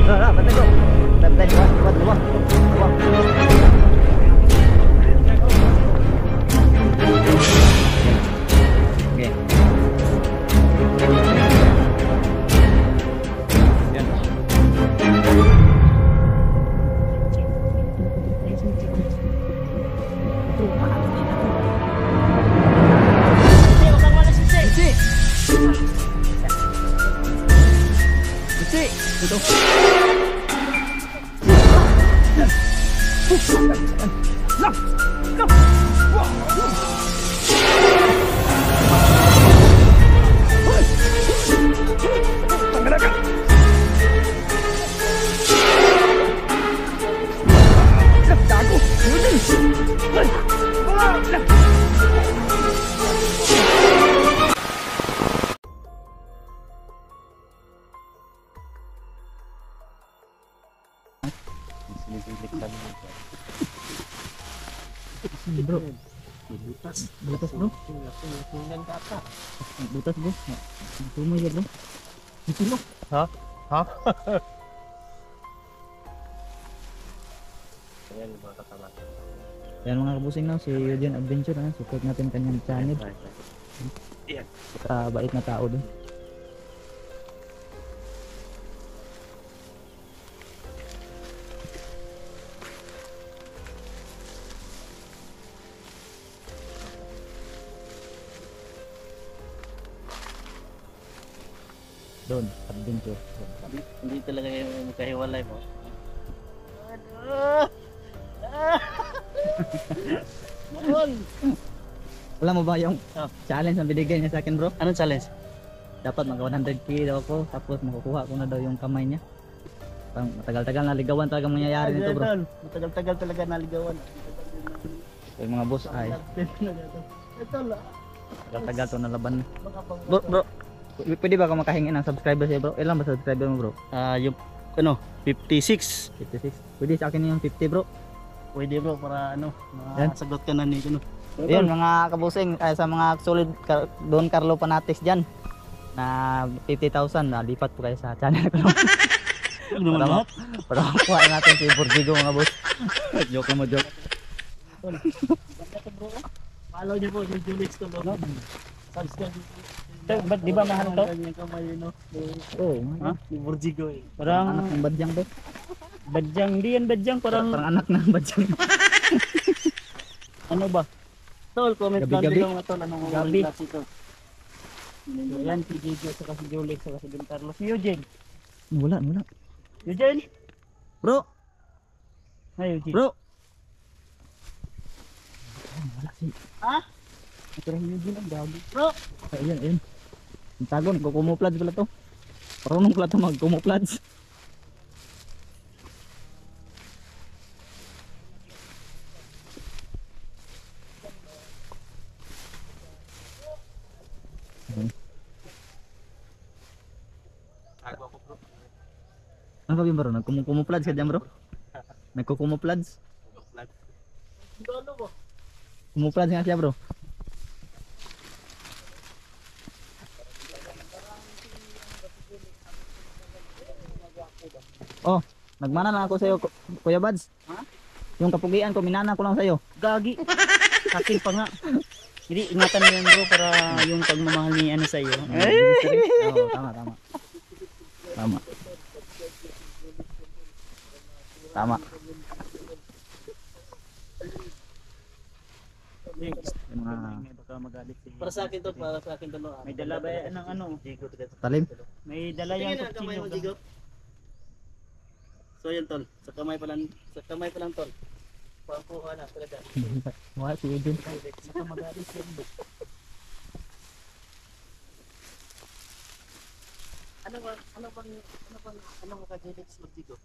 Bantay bro. Bantay luwag. Oke. Yan. Ito. Bro, butas bro. Butas bro. Tumoy ya bro. Itu bro. Hah? Yan mga kabusing na si Eugene Adventure na support natin kanyang channel. Iya. Bait na tao din. Doon, adventure. Hindi talaga yung kahiwalay mo. Alam mo ba yung challenge na binigay niya sa akin bro? Anong challenge? Dapat mag 100k daw ako tapos makukuha ko na daw yung kamay niya. Parang matagal-tagal na ligawan talaga mangyayari nito bro. Matagal-tagal talaga naligawan. Yung mga boss ay Ito lang. matagal to na laban. Bro, pwede ba ako makahingi ng subscriber siya bro? Ilan ba subscriber mo bro? Yung ano, 56. 56. Pwede sa akin yung 50 bro. Pwede bro para ano, Yan. masagot ka na nito no. Ayun mga kabusing, sa mga solid Don Carlo Fanatics dyan na 50,000 na lipat po kayo sa channel ko. Para makuha natin si Bordigo mga boss. Joke mo joke. Follow niyo po si Julix to no. Subscribe. Ba't di ba mahal to? Oo, Ha? Ni Bordigo eh. parang anak Parang ng badyang to. badyang, di yan badyang, Parang parang anak ng badyang. ano ba? Tol, comment down Gabi-gabi. below mga tol anong Gabi. klase ito. Yan, si Gigi, saka si Julie, saka si Don Carlos. Si Eugene. Wala. Eugene? Bro, Ay, Eugene. bro. Ha? Natira si Eugene ang gabi. Bro, Ayun. Ang tago, nagkukumuplods pala to. Marunong pala to magkumuplods. Ano ba yung bro? Nagkumuplods ka dyan bro? Nagkukumuplods? ano mo? Kumuplods nga siya bro. Oh, nagmana lang ako sa'yo Kuya Bads. Ha? Yung kapugian ko, minana ko lang sa'yo. Gagi. Akin pa nga. Hindi, ingatan mo yan bro para yung pagmamahal ni ano sa'yo. Oo, tama. Tama. Yung mga Baka magalit si Para sa akin to, para sa akin to. May dala ba yan ng ano? talim. May dala Tingnan yan na kamay mo, Jigo. So yan tol, sa kamay pa lang tol. Pangkuha na talaga. Wala si Edwin. Saka magalit yan. Ano mo ka Jelix Jigo?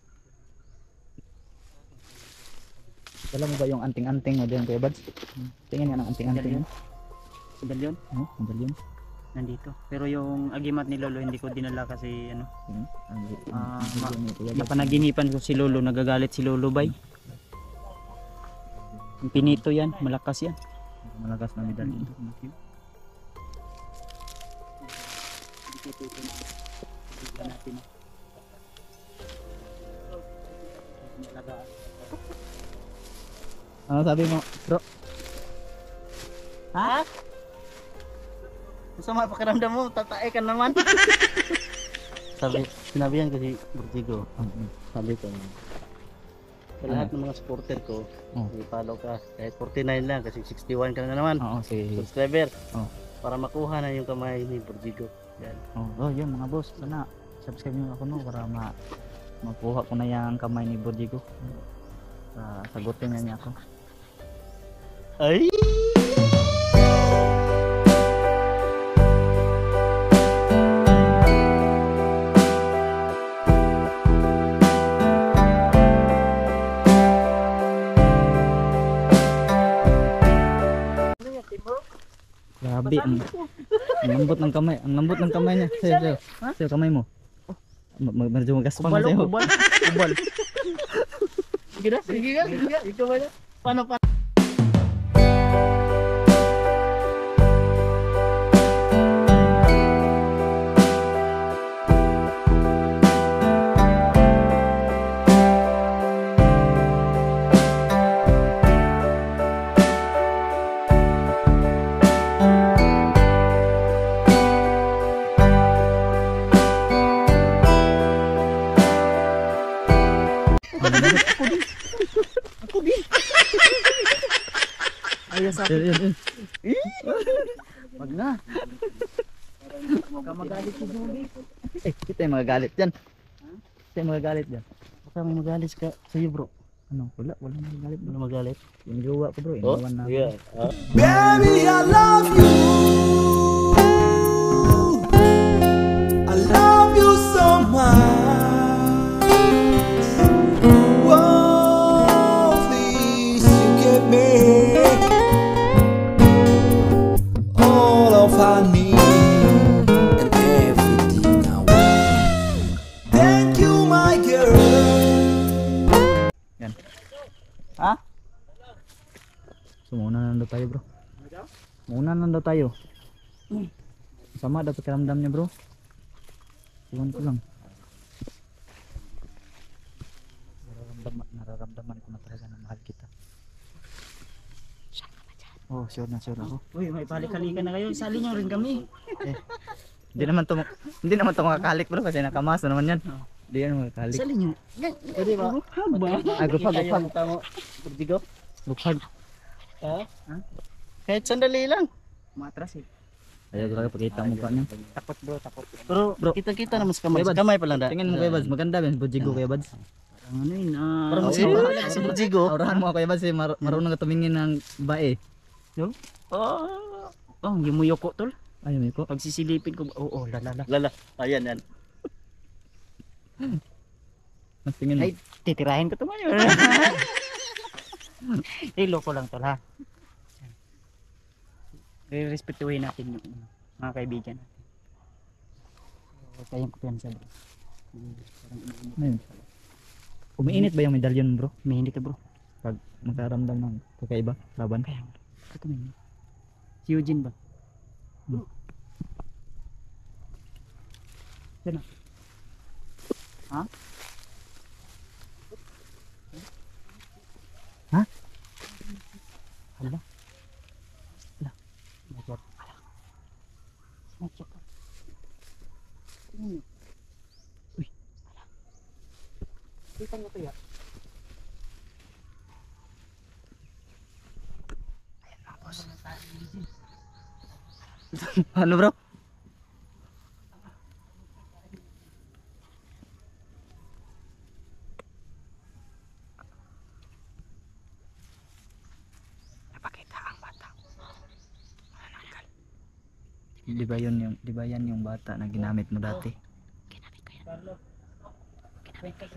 Alam mo ba yung anting-anting mo dyan Kuya Bads? Tingin nga ng anting-anting. Medalyon? Oh, medallion. Nandito. Pero yung agimat ni Lolo hindi ko dinala kasi ano. Napanaginipan ko si Lolo, nagagalit si Lolo bay. Yung pinito yan, malakas yan. Malakas na medallion. Alagaan. Ano sabi mo, bro? Ha? Masama pakiramdam mo, tatae ka naman. Sinabihan kasi Burjigo, sabi ko, sa lahat ng mga supporter ko, i-follow ka. Kahit 49 lang, kasi 61 ka na naman. Oo, sige. Subscriber. Oh. Para makuha na yung kamay ni Burjigo. Yan. Oh, yun mga boss. Sana subscribe nyo ako no para makuha ko na yung kamay ni Borjigo. Sagutin na niya ako. Ay! Grabe, ang lambot ng kamay. Ang lambot ng kamay niya. Sa'yo, kamay mo. Medyo magaspang na sa'yo. Ubal. Sige na, sige ka. Ikaw ba na? Paano? Ayos sa Yun. Wag na. Baka magalit si Julie. Kita yung magagalit dyan. Kita yung magagalit dyan. Baka may magalis ka sa'yo bro. Ano? Wala magagalit. Ano magalit? Yung jowa ko bro, inawan na. Yeah. Baby, I love you. I love you so much. Whoa, please, you give me all of I need and everything I want. Thank you, my girl. Yan. Ha? So muna nando tayo bro. Muna nando tayo. Sama dapat pakiramdam niya bro. Iwan ko lang. Nararamdaman ko na talaga na mahal kita. Oh, sure na ako. Uy, may balik-halikan na kayo. Sali nyo rin kami. Hindi naman to makakalik bro kasi nakamas na naman yan. Hindi yan makakalik. Sali nyo. Pwede ba? Haba. Gupag. Tama, Burjigo. Gupag. Ha? Kahit sandali lang. Matras eh. Ayaw talaga pakita ang mukha niya. Takot bro, takot. Pero Bro. kita naman sa kamay. Kuya Sa Bads, kamay pa lang da. Tingin mo Kuya Bads, maganda ba yung Bujigo Kuya Bads? Parang ano yun, Para Oh, magsipahalag si Burjigo. Aurahan mo Kuya Bads, marunong ka tumingin ng bae. Oh, yung muyoko tol. Ayaw mo ko. Pag sisilipin ko, lala. Lala. Ayan yan. Mas tingin mo. Ay, titirahin ko ito ngayon. Loko lang tol ha. Re-respetuhin natin yung mga kaibigan natin. So, tayong kumpiyansa bro. Ayun. Umiinit ba yung medalyon bro? May hindi ka bro. Pag magkaramdam ng kakaiba, laban? Kaya nga. Ito may si Eugene ba? Sino? Ha? Ha? Hala? Hala? Snapchat. Hala? Snapchat. Uy. Hala? Kita nyo to ya? Ayan na boss. Ano bro? Napakita ang bata. Manananggal. Di ba yan yung bata na ginamit mo dati? Ginamit ko yan. Ginamit ko yan.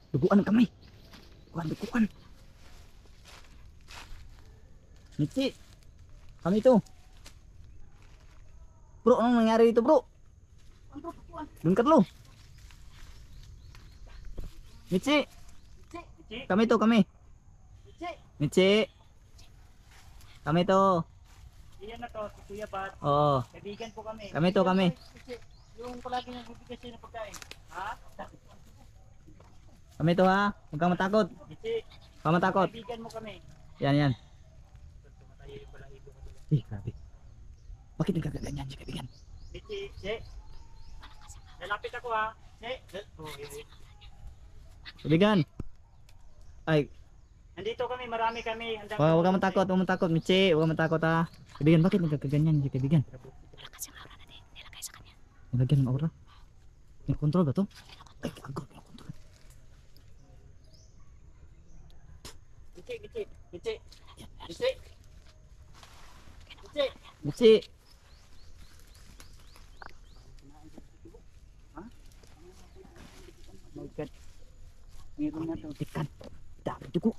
Duguan ang kamay. Duguan. Mitsi. Kami ito. Bro, anong nangyari dito bro? Don Carlo. Mitsi. Kami to, kami. Mitsi. Kami to. Iyan na to, si Kuya Bat. Oo. Kaibigan po kami. Kami to, kami. Yung palagi nagbibigay sa'yo ng pagkain. Ha? Kami to ha. Huwag kang matakot. Bici, Huwag kang matakot. kaibigan mo kami. Yan, yan. Eh, grabe. Bakit nagkaganyan si kaibigan? Bici, si. Lalapit ako ha. Si. Oh, Kaibigan. Ay, nandito kami, marami kami. huwag kang matakot, huwag kang matakot. Michi, huwag kang matakot ha. Kaibigan, bakit nagkaganyan si kaibigan? Nilagyan ng aura. Kontrol ba to? Ay, gago, kontrol. Bici, bici, bici. Bici. Bici. Michi. My God. Meron na to. Ikan. Dami dugo.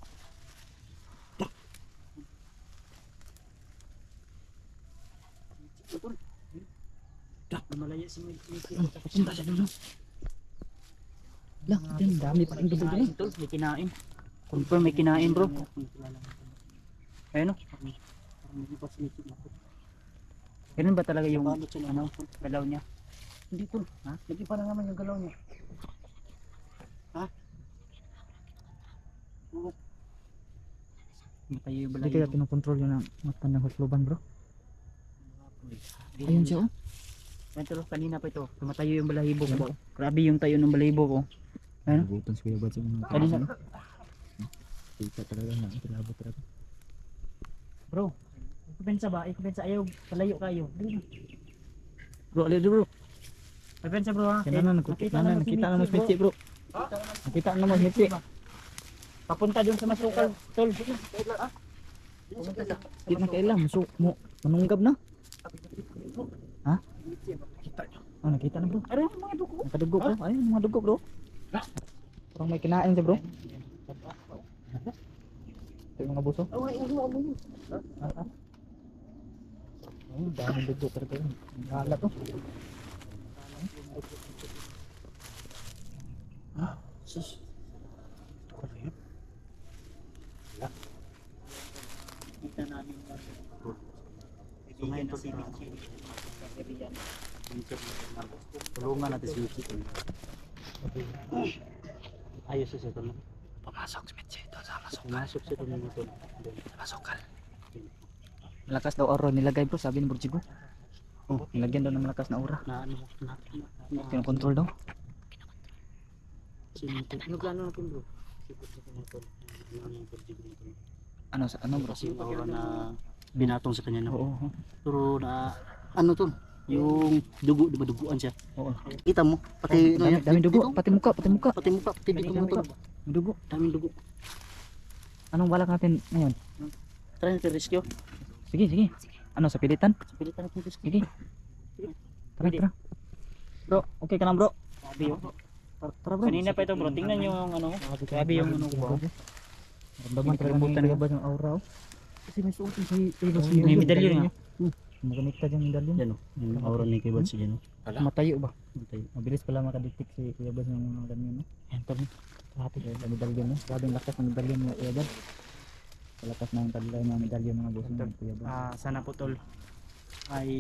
Lumalaya si Mici. Punta siya dulu. Lah, yan, dami pa rin dugo dun. Kinain, tol. May kinain. Confirm may kinain, bro. Ayun o. Ganun ba talaga yung ano, galaw niya? Hindi tol. Ha? Lagi pa na naman yung galaw niya. Matayo yung Hindi kaya kinokontrol yun ang matandang husluban bro. Ayun siya oh. Yan tol, kanina pa ito. Tumatayo yung balahibo ko. Grabe yung tayo ng balahibo ko. Ano? Nagutan si Kuya Bats yung mga Kanina. kita talaga na. Kilabot talaga. Bro, ikupensa ba? Ikupensa ayaw. Palayo kayo. Bro, alin bro. Ikupensa bro ha. Nakita na mas Michi bro. Nakita na mas Michi. Papunta doon sa masukal. Tol. Hindi na kailang. Manunggab na. Ha? Oh, nakita na bro. Ano yung mga dugo? Nakadugo bro. Ayun, mga dugo bro. Parang may kinain siya bro. Ito yung mga buso. Ay, daming dugo talaga yun. Ang hala to. Sus. Ito ko na yun. Kita namin kumain na si Michi. Tulungan natin si Michi. Ayos siya tol. Pumasok si Michi. Ito sa Pumasok siya tol ng tol. masukal. Malakas daw aura nilagay bro, sabi ni Burjigo. Oh, nilagyan daw ng malakas na aura. Na ano na. Kinokontrol daw. Si Michi. Ano plano natin bro? Sipot na kanya tol. Ano yung perdigo nito? Ano sa ano bro? Kasi yung aura na binatong sa kanya na. Oo. Pero na ano tol? Yung dugo, di ba duguan siya? Oo. Kita mo, pati Dami dugo, dito, pati muka, pati muka. pati muka, pati dito mo tol. Dugo. Daming dugo. Anong balak natin ngayon? Try natin rescue. Sige, sige. Ano sa pilitan? Pilitan natin rescue. Sige. Tara, tara. Bro, okay ka na bro? Grabe yung. Tara bro. Kanina pa ito bro. Tingnan yung ano. Grabe yung ano ko. Ramdaman talaga ng Kuya Bats yung aura. Oh. Kasi may suot si May medalyon nga. Magamit yung medalyon. Yan o, yung aura ni Kuya Bats yan o. Matayo ba? Matay. Mabilis pala makadetect si Kuya Bats ng mga ganyan. No? Yan tol. Grabe yung medalyon. No? Grabe yung lakas ng medalyon ng Kuya Bats. Lakas ng talay ng medalyon mga boss ng Kuya Bats. Sana po tol ay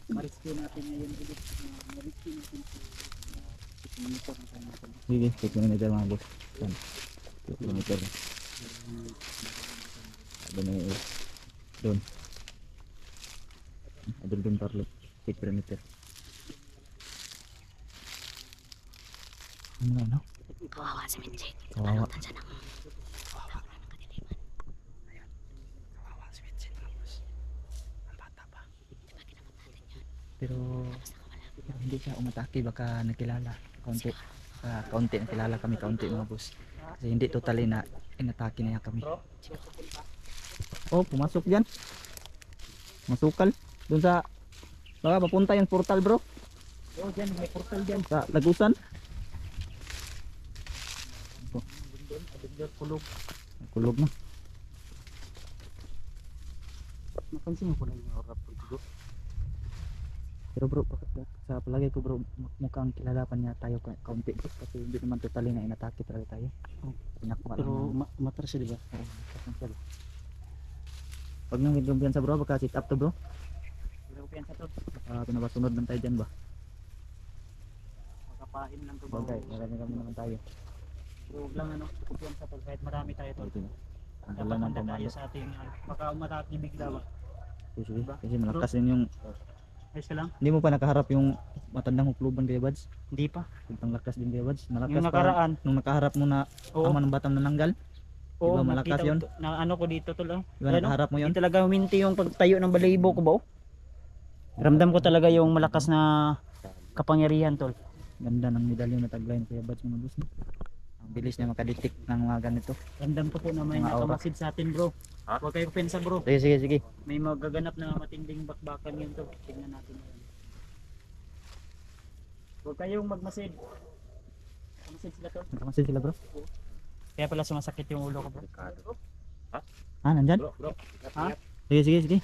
ma-rescue natin ngayon ulit. Ma-rescue natin si monitor na tayo natin. Sige, 2 kilometer mga boss. Yan. 2 kilometer. Doon na yung doon. Doon parlo. 8 kilometer. Ano? Kawawa si Michi. Kawawa. Pero hindi siya umatake, baka nakilala kaunti nakilala kami kaunti mga boss kasi hindi totally na inatake niya kami. Oh, pumasok dyan, masukal dun sa baka papunta yung portal bro. Oh, dyan may portal dyan. Sa Lagusan. Kulog na. Napansin mo ko lang yung aura perdigo. Pero bro, sa palagay ko bro, mukhang kilala pa niya tayo kaunti bro, kasi hindi naman totally na inatake talaga tayo. Pinakuha Pero lang. matras siya diba? Pag nang sa bro, baka sit up to bro. kumpiyansa to. Pinapasunod lang tayo dyan ba? Makapain lang to. Bagay, marami kami naman tayo. Huwag lang ano, kumpiyansa to. Kahit marami tayo to. Ang Dapat gala ng handa tayo pamalo. sa ating baka umatake bigla ba. Sige, kasi malakas din yung, Ayos ka lang? hindi mo pa nakaharap yung matandang hukluban kaya Bads? Hindi pa. Ang lakas din kaya Bads? Malakas Yung pa. nakaraan. Nung nakaharap mo na Oo. tama ng batang nananggal? Oo, Diba malakas nakita yun? ko na ano ko dito tol. Diba nakaharap mo yun? Hindi talaga huminti yung pagtayo ng balahibo ko ba? Ramdam ko talaga yung malakas na kapangyarihan tol. Ganda ng medalyon na tagline kaya Bads mga boss. No? Ang bilis niya makadetect ng mga ganito. Ramdam ko po na may Mga aura. nakamasid sa atin bro. Huwag kayo pensa bro. Sige, sige, sige. May magaganap na matinding bakbakan yun tol. Tingnan natin yun. Huwag kayong magmasid. Masid sila tol. Nakamasid sila bro? Kaya pala sumasakit yung ulo ko bro. Ah, nandyan? Ha? Sige, sige, sige.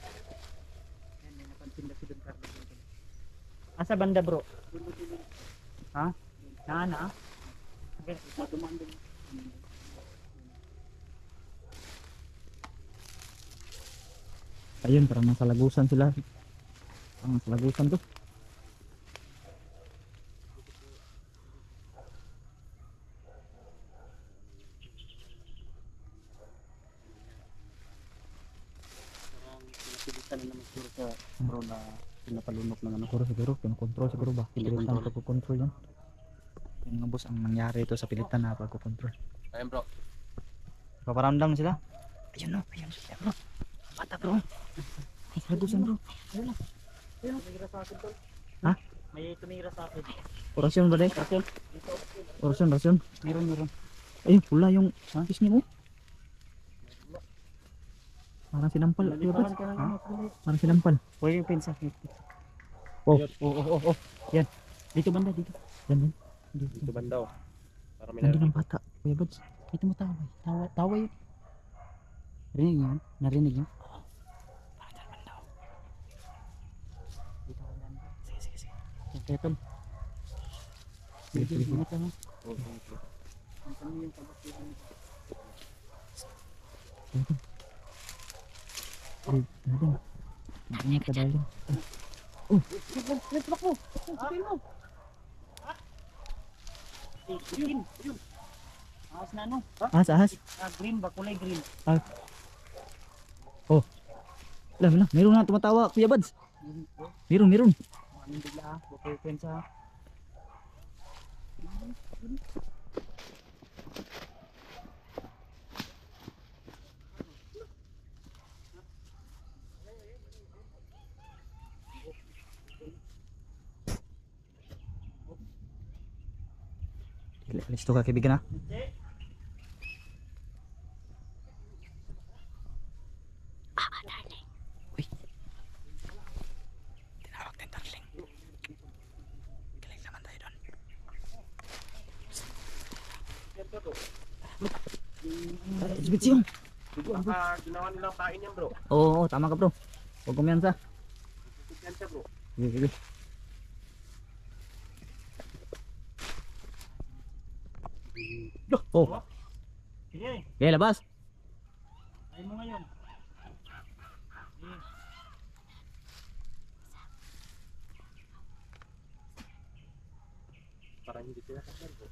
Yan, may napansin na si Don Carlos. Asa banda bro? Ha? Na? Okay, dumaan din. Ayun, parang nasa lagusan sila. Parang nasa lagusan to. Parang pinapilitan na naman siguro sa bro na pinapalunok ng ano. Siguro, pinakontrol siguro ba? Pilitan Pinakontrol. na pagkukontrol yan. Yung mga boss, ang nangyari ito sa pilitan na pagkukontrol. Ayun bro. Paparamdam sila. Ayun no, ayun sila bro. Bata bro. Ay, lagusan bro. Tumira sa akin tol. Ha? May tumira sa akin. Orasyon ba day? Rasul, Orasyon. meron. Ayun, pula yung pisngi mo. Parang sinampal. Laliparan ka Ha? lang. Parang sinampal. Huwag yung pensa. Oh. Oo. Yan. Dito banda, dito. Yan yan. Dito banda oh. Para may Nandun ang bata. Kuya Bads. Dito mo tawa. Tawa yun. Rinig yun? Narinig yun? Sige. Okay, tol. Sige, ingat lang. Ang kami yung pagkakita nito. Nandun. Ingat ka dahil. Let's mo! Sabihin mo! Green! Yun! Ahas na ano? Ahas. Green ba? Kulay green. Alam na, meron na tumatawa, Kuya Bads. Meron. Maraming bigla ha. Huwag kayo pensa ha. Listo ka kaibigan ha. Uy. Tinawag din darling. Galing naman tayo doon. Isbitsyon. Baka ginawa nilang kain yan bro. Oo, tama ka bro. Huwag kumyansa. Yan siya bro. Sige. Oh, Sige, okay, labas. ayaw mo ngayon. Sige. Parang hindi sila kasal bro.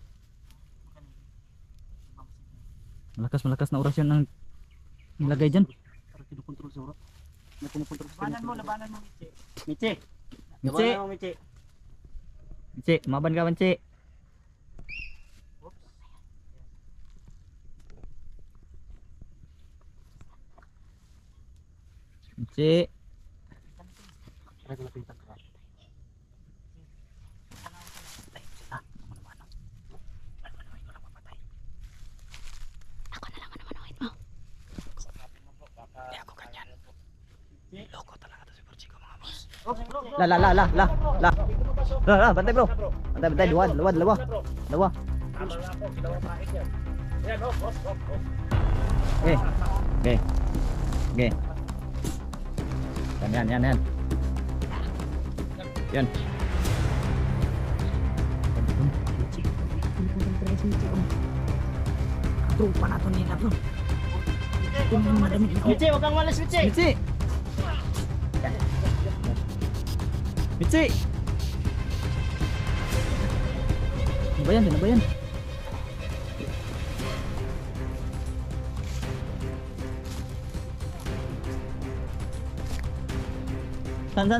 Malakas na orasyon ang nilagay dyan. Para kinukontrol sa oras. Na kinukontrol sa labanan mo, Michi. Michi. Labanan mo, Michi. Michi, maban ka, Michi. Michi. Parang lapitan ka. La, bantay bro. Bantay, luwad. Lawa. Tama nga po, ginawa kain yan. Yan oh. Okay. Yan. Yan. Bro, panaton nila bro. Michi, huwag kang malas, Michi. Michi. Mitsi! Ano ba yan? Ano ba yan?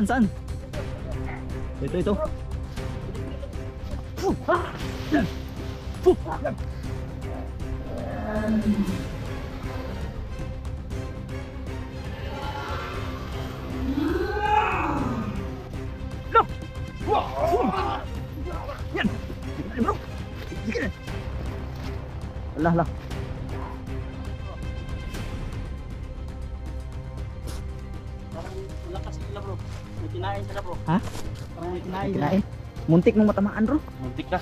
Saan? Ito. Yan! Bro! Sige na! Lah. Parang lakas sila bro. May kinain sila bro. Ha? Parang may kinain sila. Kinain. Muntik mong matamaan bro. Muntik na.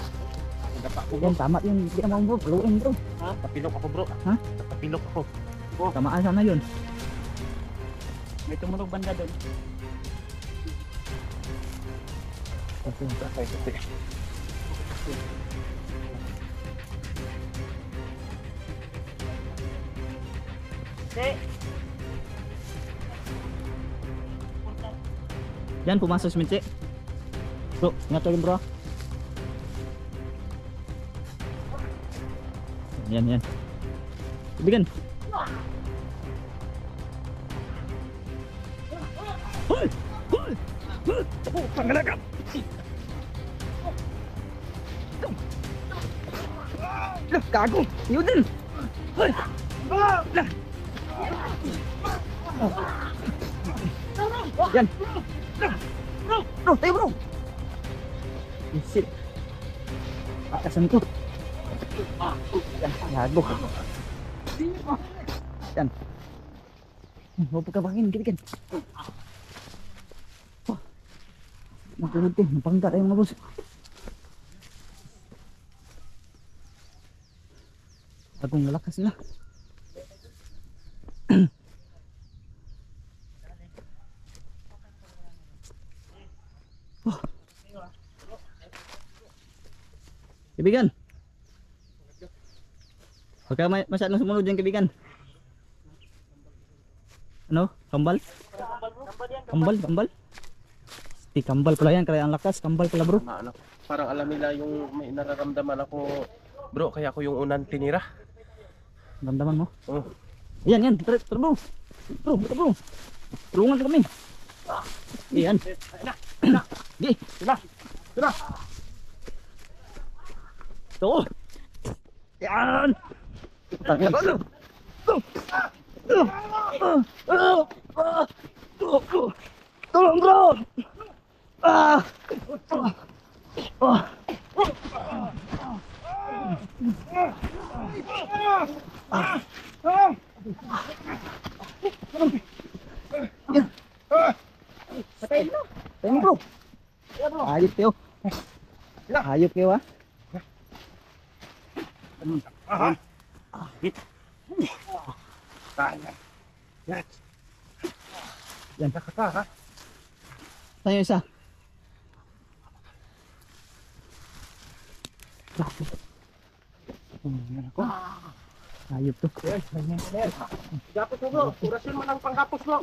Nagdapa ako bro. Yan, tama yun. Hindi naman bro. Paluin bro. Ha? Tapilok ako bro. Ha? Tapilok ako. Tamaan sana yun. May tumunog banda doon. Yan, pumasok si Mitsi. Bro, ingat lagi bro. Yan. Ibigan. Hoy! Pangalakan! Lah, gago! Iyo din! Hoy! Lah! Yan! Bro, tayo bro! Isit! Akasan ko! Yan, gago! Yan! Huwag pagkabangin, kitikin! Matulog din, napangga tayo mga boss. Bagong malakas na. Kaibigan. Huwag ka masyadong sumunod dyan kaibigan. Ano? Kambal? Kambal? Di kambal pala yan, kaya ang lakas, kambal pala bro. Ano, parang alam nila yung may nararamdaman ako, bro, kaya ako yung unang tinira. Damdaman mo? Oh. Yan, tara bro. Bro. Tulungan kami. Yan. Di. Sila. Tuh. Yan. Tanggal ko. Tolong bro. Tengok bro. Ayup kayo. Ayup kayo ah. Yan. Tayo isa. Ayup tuh. Gapos mo bro, orasyon mo ng panggapos bro.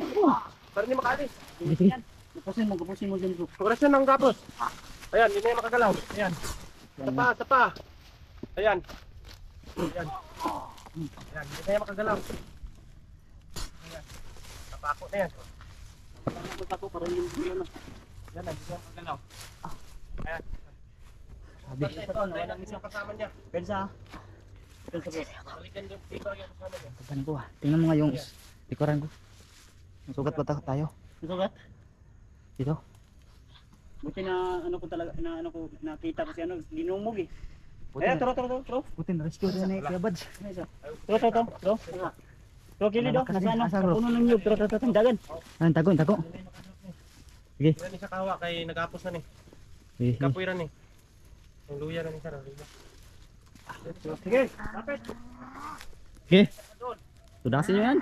Para hindi makaalis. Sige. Gapusin mo dyan bro. Orasyon ng gapos. Ayan, hindi na yung makagalaw. Ayan. Sapa. Ayan. Ayan, hindi na yung makagalaw. Ayan. Tapako na yan. Ako para hindi mo na. Yan, hindi na yung makagalaw. Ayan. Sabi. Ito, walang isang kasama niya. Pensa. Balikan yung dito yung kasama niya. Tapan ko ah. Tingnan mo nga yung likuran ko. Sugat ba tayo? Sugat. Dito. Buti na ano ko talaga nakita ko si ano linumog eh. Buti Eh, na- tro. Buti na rescue rin na Kuya Bads. Tro. Tro kili do, Malakas nasa din. ano, Asa, sa bro? puno ng nyug, tro, dagan. Ano, tago. Sige. Yan isa kawa kay nagapos na ni. Sige. Kapoy ra ni. Ang luya ra ni sir. Sige, kapit. Sige. Tudasin nyo yan.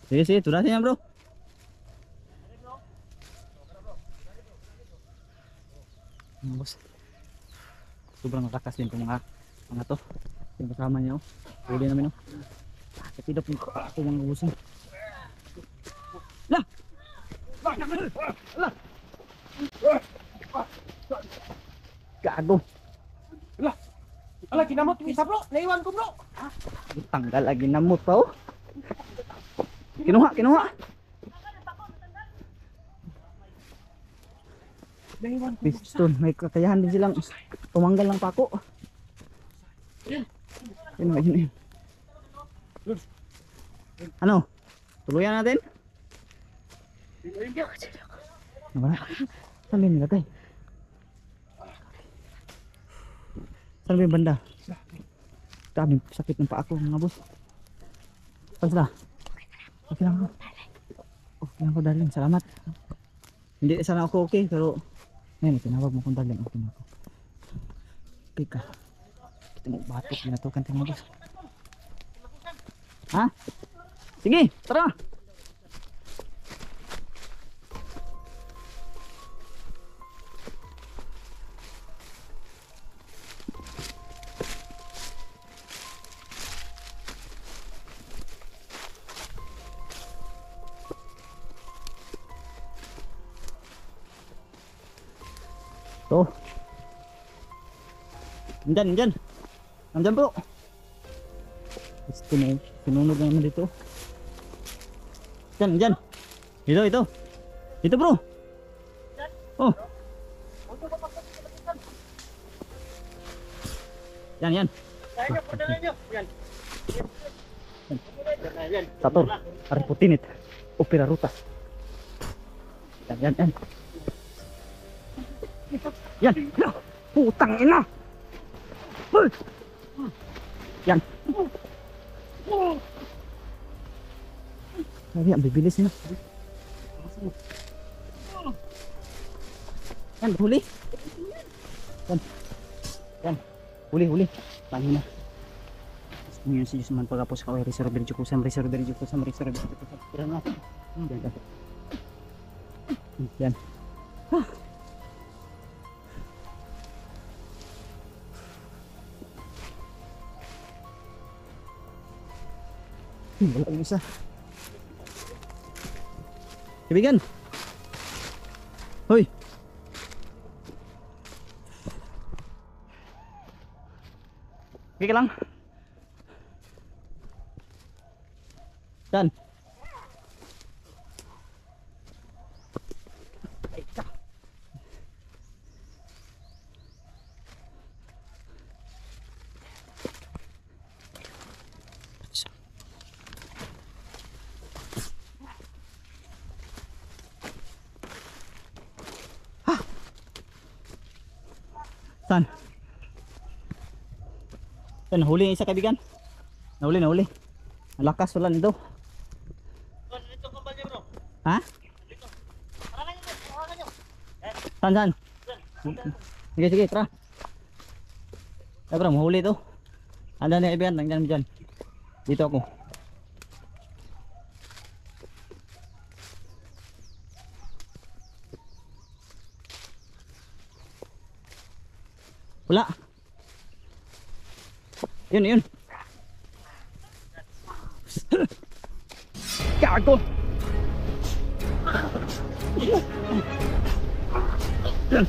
Sige, tudasin yan bro. Mga boss. Sobrang nakakas din itong mga to. Yung kasama niya oh. Huli namin oh. Katidap yung ako mga busing. Lah! Gago. Ala, kinamot yung isa bro. Naiwan ko bro. Tanggal lagi namot pa oh. Kinuha. Naiwan ko. Piston, may kakayahan din silang tumanggal ng pako. Yun. Ano? Tuluyan natin? Wala. Saan ba yung nilagay? Saan ba yung banda? Daming sakit ng paa ko mga boss. Saan sila? Okay lang ako. Okay lang ako darling, salamat. Hindi sana ako okay pero ngayon tinawag mo kong darling. Okay na ako. Okay ka. Kita mo batok pinatukan tayo mga boss. Ha? Sige, tara! Tuh. Nandyan. Nandyan bro. Sinunod na naman dito. Dyan. Ito. Ito bro. Oh. Yan. Sator. Ariputinit. Opera rutas. Yan. Yan. Putang ina. Yan. Sabi, ang bibilis na. Yan, huli. Yan. Huli. Paano na? Ngayon si Yusman pagkapos ka. Reserve kusam. Yan na. Yan. Wala yung isa. Kaibigan. Hoy. Okay ka lang. Dan. Saan? Yan, nahuli yung isa kaibigan. Nahuli. Ang lakas wala nito. Ha? Saan? Sige, tara. Ay bro, mahuli ito. Anda na kaibigan, nandiyan dyan. Dito ako. Wala. Yun. Gago. Yan.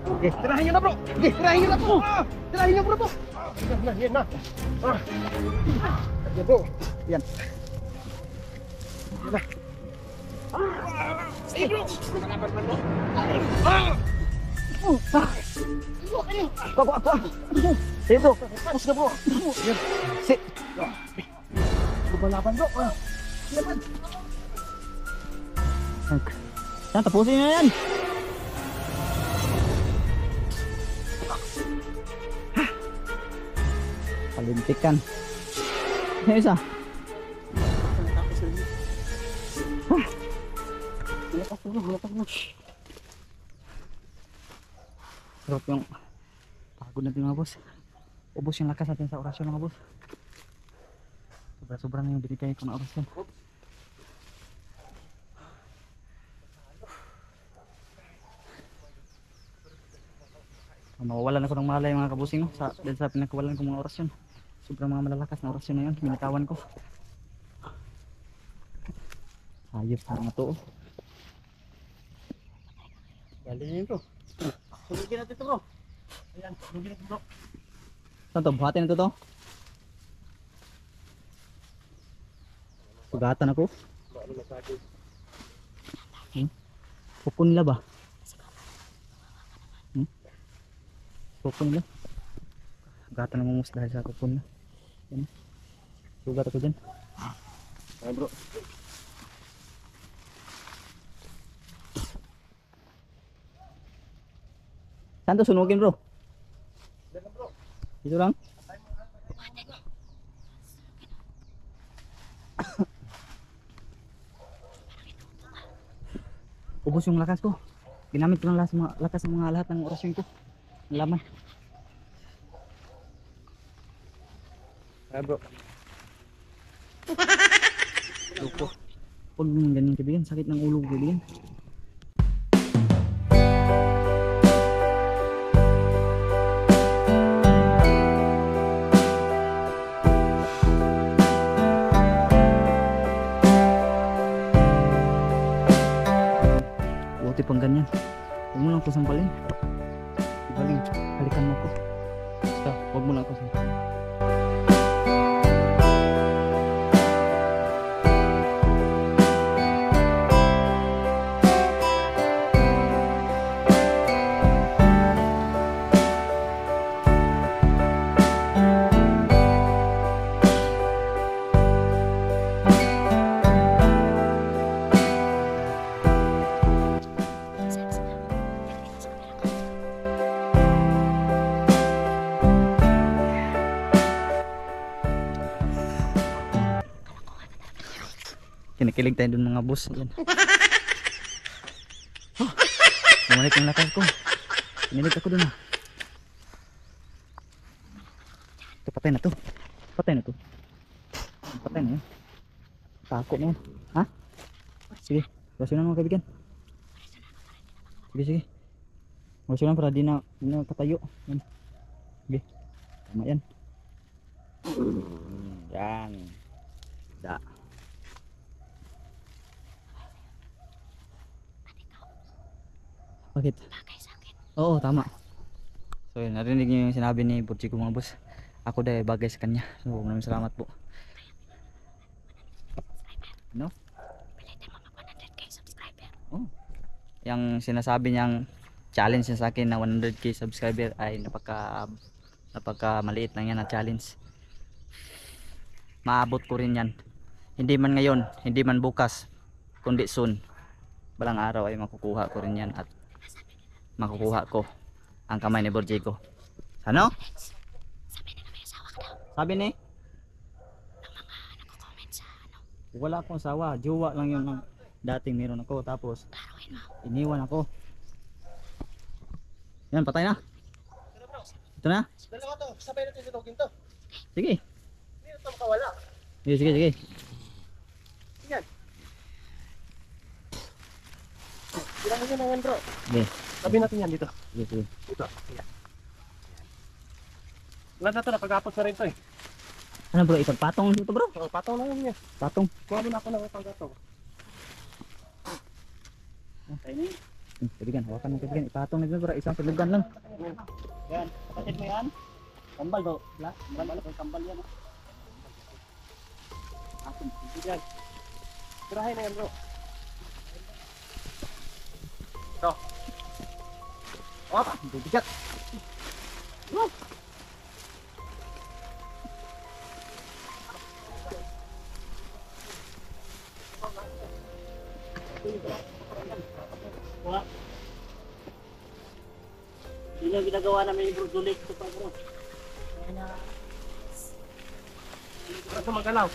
Okay, tirahin nyo na bro. Tirahin nyo bro. Yan na. Yan bro. Yan. Sige bro. Ako. Dito. Tapos na bro. Si. Lumalaban bro. Yan, tapusin na yan. Palintikan. Yung isa. Sarap yung pagod natin mga boss. Ubos yung lakas natin sa orasyon mga boss. Sobra-sobra na yung binigay ko na orasyon. Mawawalan ako ng malay mga kabusing no? Dahil sa pinakawalan ko mga orasyon. Sobrang mga malalakas na orasyon na yun. Binitawan ko. Hayop na to. Galing yun bro. Sunugin natin ito bro. Ayan, lugin ito bro. Saan to? Buhatin ito to? Sugatan ako. Ano masagin? Pupon nila ba? Pupon nila. Sugatan ng mumus dahil sa pupon na. Yan. Sugat ako dyan. Ayan bro. Saan to sunugin bro? Ayan bro. Dito lang? Ubus yung lakas ko. Ginamit ko ng lakas ng mga lahat ng orasyon ko. Ang laman. Ayan bro. Lupo. Huwag mo ganyan kaibigan. Sakit ng ulo ko kaibigan. Buti pang ganyan. Huwag mo lang ako sampalin. Galing. Halikan mo ko. Basta huwag mo lang ako sampalin. Kinikilig tayo dun mga boss. Yan. Oh, bumalik yung lakas ko. Kinilig ako dun ah. Ito, patay na to. Patay na to. Patay na yan. Tako na yan. Ha? Sige. Rasunan mga kaibigan. Sige, sige. Rasunan para di na katayo. Yan. Sige. Tama yan. Yan. Da. Bakit? Bagay sa akin. Oo, tama. So yun, narinig niyo yung sinabi ni Burchiko mga boss. Ako dahil bagay sa kanya. So maraming salamat po. Ano? Pilitin mo mag 100k subscriber. Oh. Yung sinasabi niyang challenge niya sa akin na 100k subscriber ay napaka maliit lang yan na challenge. Maabot ko rin yan. Hindi man ngayon, hindi man bukas, kundi soon. Balang araw ay makukuha ko rin yan at makukuha ko ang kamay ni Burchiko. Ano? Sabi na may asawa ka daw. Sabi ni? Ng mga nagko-comment sa ano. Wala akong asawa. Jowa lang yun ng dating meron ako. Tapos Laruin mo. iniwan ako. Yan, patay na. Ito na? Dalawa to. Sabay natin sinugin to. Sige. Hindi na ito makawala. Sige, sige, sige. Yan. Bilang mo yan bro. Sige, Sabi natin yan dito. sige, sige. Dito. Yan. Wala na to. Nakagapos na rin to eh. Ano bro, ipagpatong dito bro? Oh, patong na yun yan. Patong. Kuha mo na ako ng pagkatong. Kaibigan, hawakan mo kaibigan. Ipatong na dito bro. Isang sulugan lang. Yan. Kapatid mo yan. Kambal bro. Kambal ko. Kambal yan. Akin. Yan. Tirahin na yan bro. Ito. Op. Bigat. Yun yung ginagawa namin yung Dulik. Ito pa bro. Ito magalaw.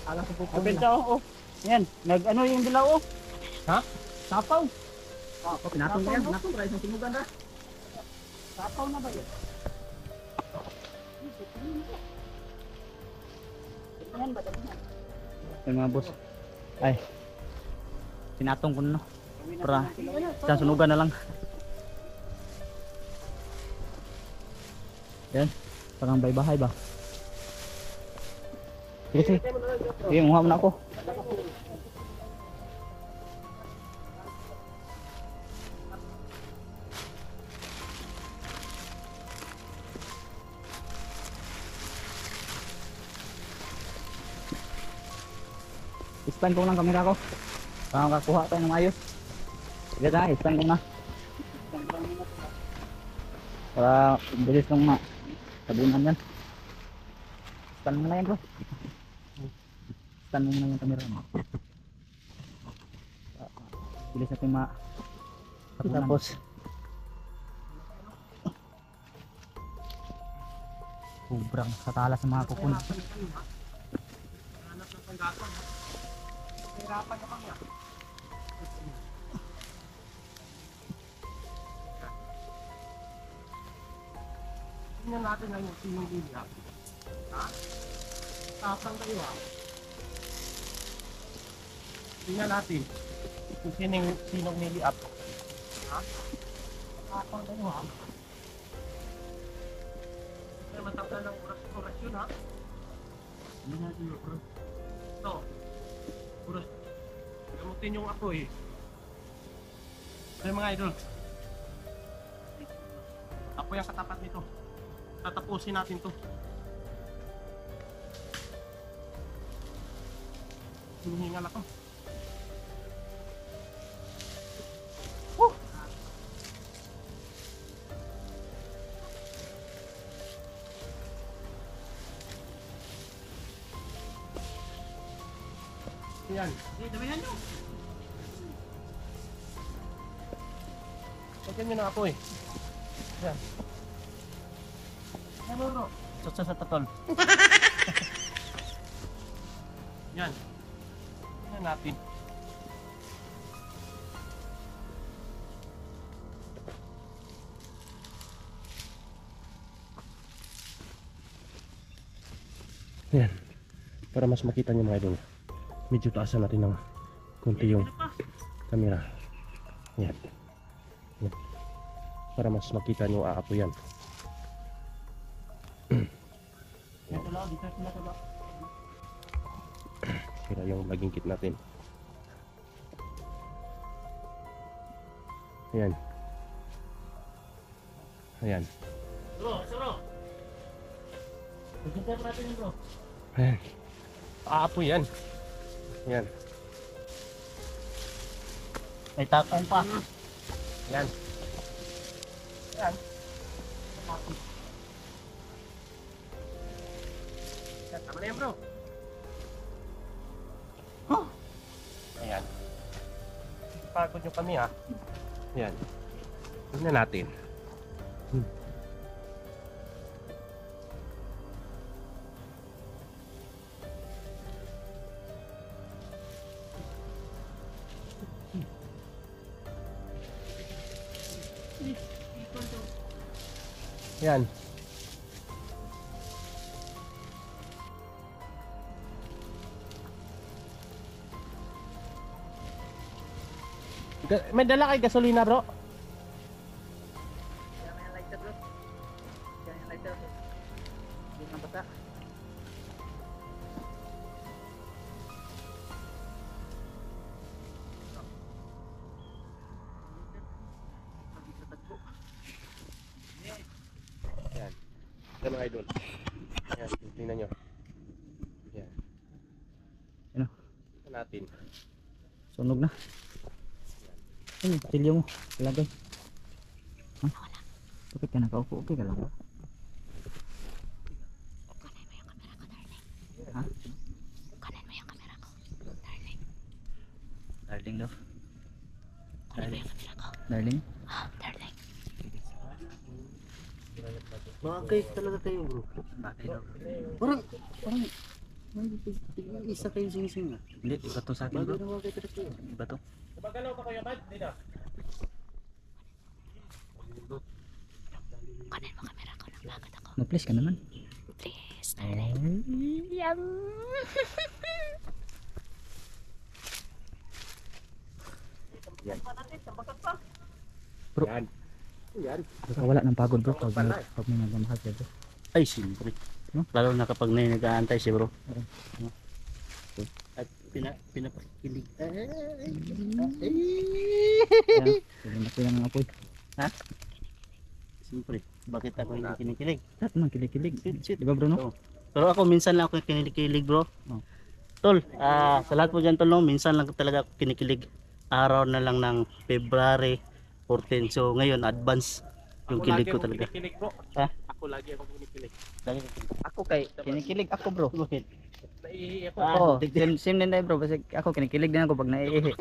Alam ko po Ang benta oh. Yan. Nag-ano yung dilaw oh. Ha? Sapaw. Oh, pinatong mo yan. Pinatong para isang sinugan na. Sapaw na ba yun? Yan ba? Yung mga boss. Ay. Pinatong ko na no. Para isang sunugan na lang. Yan. Parang bahay ba? Sige, sige. Sige, muha mo na ako. Stand ko lang kamera ko. Para makakuha tayo ng ayos. Sige tayo, stand ko na. Para bilis kong tabunan yan. Stand mo na yan bro. Stand mo na yung kamera mo. Bilis natin tabunan. Tapos Sobrang katala sa mga kukun. Hanap ng panggatong. Hirapan na kami. Tingnan natin lang yung sinong lilia. Ha? Tapang kayo ha. Tingnan natin kung sinong niliap. Ha? Tapang kayo ha. Kaya matapos ng oras yun ha. Hindi natin yung oras. Ito. Oras. Gamutin yung apoy. Ay mga idol. Apoy ang katapat nito. Tatapusin natin to. Hinihingal ako. Yan. Damihan nyo. Lagyan nyo na apoy. Yan. Yan bro. sa tatol. Yan. Yan natin. Yan. Para mas makita niyo mga idol. Medyo taasan natin ng konti yung camera. Yan. Yan. Para mas makita niyo aapoy yan. Yan. Sira yung laging kit natin. Ayan. Ayan. Ayan. Aapoy yan. Ayan. May takong pa. Ayan. Ayan. Tama na yan bro. Ayan. Pagod nyo kami ha. Ayan. Tingnan natin. Ayan. May dala kay gasolina bro? Yan. Yan mga idol. Yan, tingnan nyo. Yan. Ano? Ito natin. Sunog na. Ano, patilyo mo. Ilagay. Ha? Bakit ka nakaupo? Okay ka lang ba? Ha? Kanan mo yung kamera ko, darling. Darling daw. Kanan mo yung kamera ko. Darling? Ah, darling. Bagay talaga kayo bro. Bakit daw? Parang isa kayo sinising ah. Hindi, iba to sa akin bro. Bagay na bagay talaga kayo. Iba to. Magalaw ka kayo bad? Dito. Kanan mo kamera ko, nagbagat ako. No-please ka naman. Please, darling. Yan. Bro. Yan. Yan. Wala ng pagod bro. Pag may nagmamahal ka bro. Ay siyempre. No? Lalo na kapag nag-aantay siya bro. Oo. At pinapakilig. Kaya, pinamaki lang ng apoy. Siyempre. Bakit ako hindi kinikilig? Lahat naman kinikilig. Shit. Di ba bro no? Oo. Pero ako minsan lang ako kinikilig bro. Oh. Tol, sa lahat po dyan tol, no, minsan lang talaga ako kinikilig. Araw na lang ng February 14. So ngayon, advance yung kilig ko talaga. Kinikilig bro. Ha? Ako lagi akong kinikilig. Ako kay kinikilig ako bro. Bakit? Naiihi ako. Oo, same din tayo bro kasi ako kinikilig din ako pag naiihi.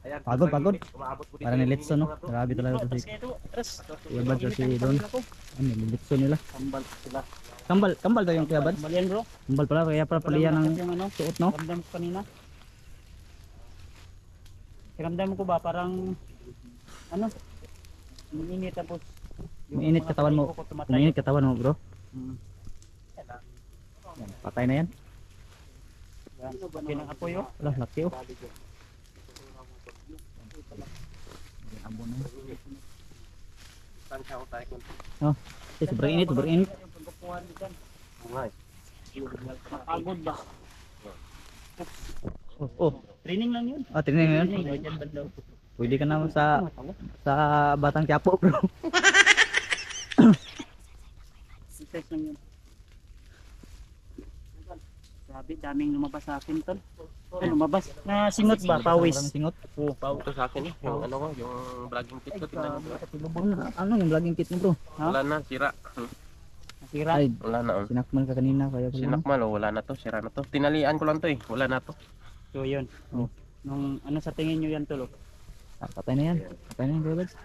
Ayan, Pagod. umaabot po dito Para yung nilitso no. mga to. Grabe talaga to si Kuya Bads o si Don. Ano nilitso nila. Kambal sila. Kambal daw yung Kuya Bads. Kambal yan bro. Kambal pala kaya pala palihan ng Yung ano, suot no. ramdam ko kanina. Ramdam ko ba parang ano? Umiinit tapos Umiinit katawan mo. Umiinit katawan mo bro. Yan, patay na yan. Pinang-apoy oh. Wala, laki oh. Abo na. Tansya ko tayo kung Oh, sobrang init, sobrang init. ngay. Pagod ba? Oh, Training lang yun. tingnan mo yun. Diyan banda. Pwede ka naman sa Batang Quiapo bro. Exercise lang yun. Grabe, daming lumabas sa akin tol. Ay, lumabas. Na singot ba? Pawis. Maraming singot. Oo, pao ito sa akin yung ano ko, yung vlogging kit ko, tingnan mo. Ano yung vlogging kit mo bro? Wala na, sira. Nasira. Ay, Wala na. Oh. sinakman ka kanina kaya pala. Sinakmal, oh, wala na to, sira na to. Tinalian ko lang to eh, wala na to. So yun. Oh. Nung ano sa tingin nyo yan tol? Patay na yan. Patay na yan Kuya Bads.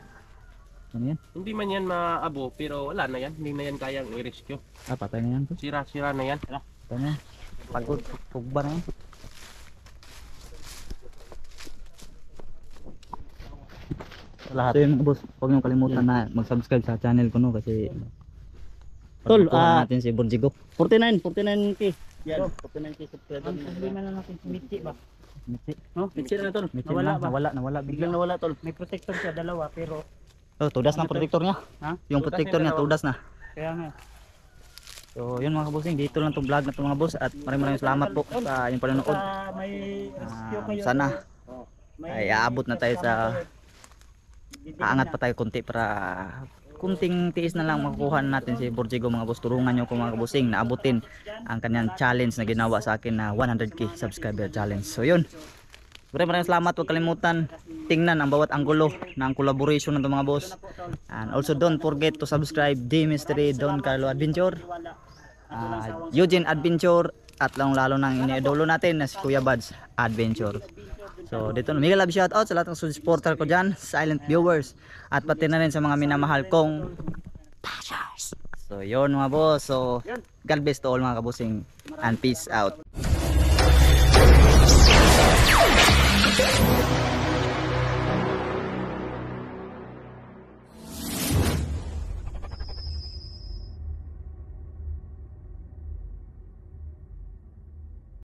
Ano yan? Hindi man yan maabo, pero wala na yan. Hindi na yan kayang i-rescue. Patay na yan bro. Sira-sira na yan. Patay na yan. Pagod, pugba na yan. Lahat. So yun mga boss, huwag niyong kalimutan na mag-subscribe sa channel ko no kasi Tol, pagkukuhan natin si Borjigo. 49k. Yan, 49k subscriber. Ang problema na natin, Mitsi ba? Mitsi. No, Mitsi na tol. Mitsi Nawala na, ba? nawala Biglang nawala tol. May protector siya, dalawa, pero Oh, tudas na ang protector niya. Ha? Yung Tudas protector niya, niya, tudas na. kaya nga. So yun mga kabusing, dito lang tong vlog na to mga boss at maraming salamat po sa inyong panonood. May rescue kayo. Sana May ay aabot na tayo sa aangat pa tayo konti para kunting tiis na lang makukuha natin si Borjigo mga boss. Tulungan nyo ko mga kabusing na abutin ang kanyang challenge na ginawa sa akin na 100k subscriber challenge. So yun, maraming salamat. Huwag kalimutan tingnan ang bawat anggulo ng collaboration ng mga boss. And also don't forget to subscribe D Mystery, Don Carlo Adventure, Eugene Adventure, at lalo ng iniidolo natin na si Kuya Bads Adventure. So dito mega love shoutout sa lahat ng supporter ko dyan, silent viewers, at pati na rin sa mga minamahal kong bashers. So yun mga boss, so God bless to all mga kabusing and peace out.